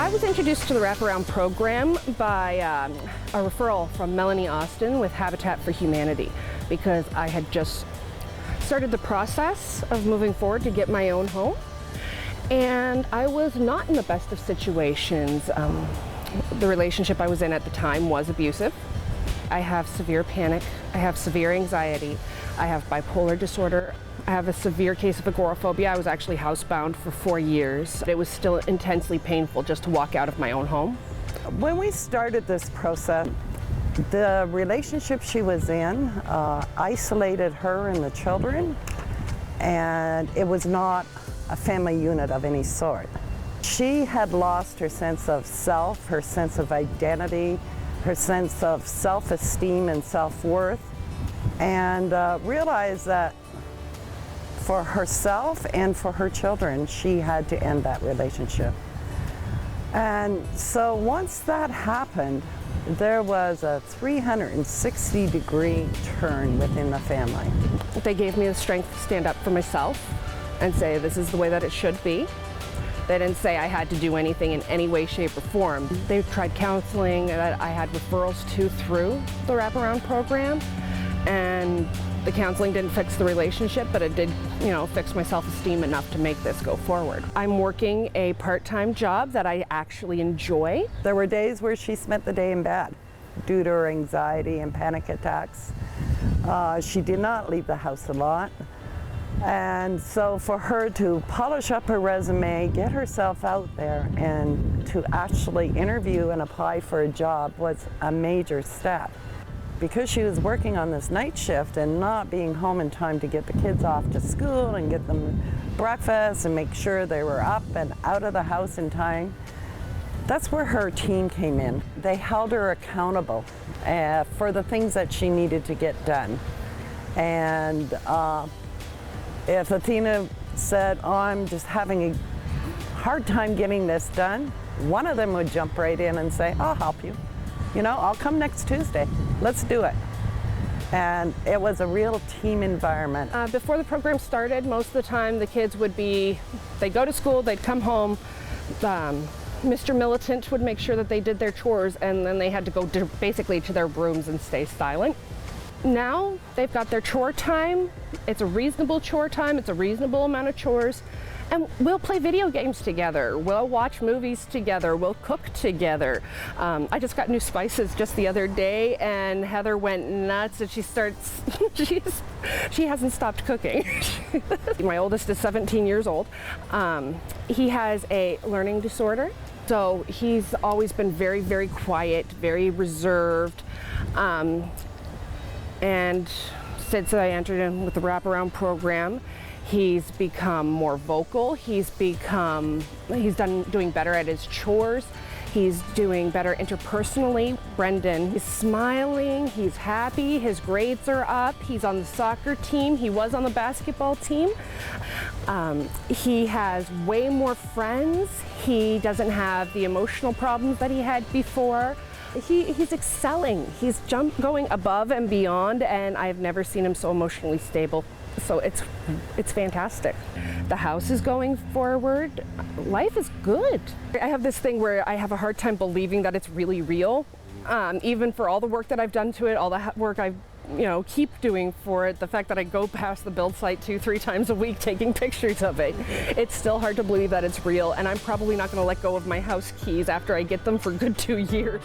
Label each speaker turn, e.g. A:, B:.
A: I was introduced to the WrapAround program by a referral from Melanie Austin with Habitat for Humanity, because I had just started the process of moving forward to get my own home, and I was not in the best of situations. The relationship I was in at the time was abusive. I have severe panic, I have severe anxiety, I have bipolar disorder, I have a severe case of agoraphobia. I was actually housebound for 4 years. It was still intensely painful just to walk out of my own home.
B: When we started this process, the relationship she was in isolated her and the children, and it was not a family unit of any sort. She had lost her sense of self, her sense of identity, her sense of self-esteem and self-worth, and realized that for herself and for her children, she had to end that relationship. And so once that happened, there was a 360-degree turn within the family.
A: They gave me the strength to stand up for myself and say this is the way that it should be. They didn't say I had to do anything in any way, shape, or form. They tried counseling that I had referrals to through the WrapAround program, and the counseling didn't fix the relationship, but it did, fix my self-esteem enough to make this go forward. I'm working a part-time job that I actually enjoy.
B: There were days where she spent the day in bed due to her anxiety and panic attacks. She did not leave the house a lot. And so for her to polish up her resume, get herself out there, and to actually interview and apply for a job was a major step. Because she was working on this night shift and not being home in time to get the kids off to school and get them breakfast and make sure they were up and out of the house in time, that's where her team came in. They held her accountable for the things that she needed to get done. And if Athena said, "Oh, I'm just having a hard time getting this done," one of them would jump right in and say, "I'll help you. I'll come next Tuesday. Let's do it." And it was a real team environment.
A: Before the program started, most of the time the kids they'd go to school, they'd come home, Mr. Militant would make sure that they did their chores, and then they had to go basically to their rooms and stay silent. Now they've got their chore time. It's a reasonable chore time. It's a reasonable amount of chores. And we'll play video games together. We'll watch movies together. We'll cook together. I just got new spices just the other day, and Heather went nuts, and she hasn't stopped cooking. My oldest is 17 years old. He has a learning disorder. So he's always been very, very quiet, very reserved. And since I entered in with the WrapAround program, he's become more vocal. He's doing better at his chores. He's doing better interpersonally. Brendan is smiling, he's happy, his grades are up, he's on the soccer team, he was on the basketball team. He has way more friends. He doesn't have the emotional problems that he had before. He's excelling. He's going above and beyond, and I've never seen him so emotionally stable. So it's fantastic. The house is going forward. Life is good. I have this thing where I have a hard time believing that it's really real. Even for all the work that I've done to it, all the work I keep doing for it, the fact that I go past the build site 2-3 times a week taking pictures of it, it's still hard to believe that it's real, and I'm probably not going to let go of my house keys after I get them for a good 2 years.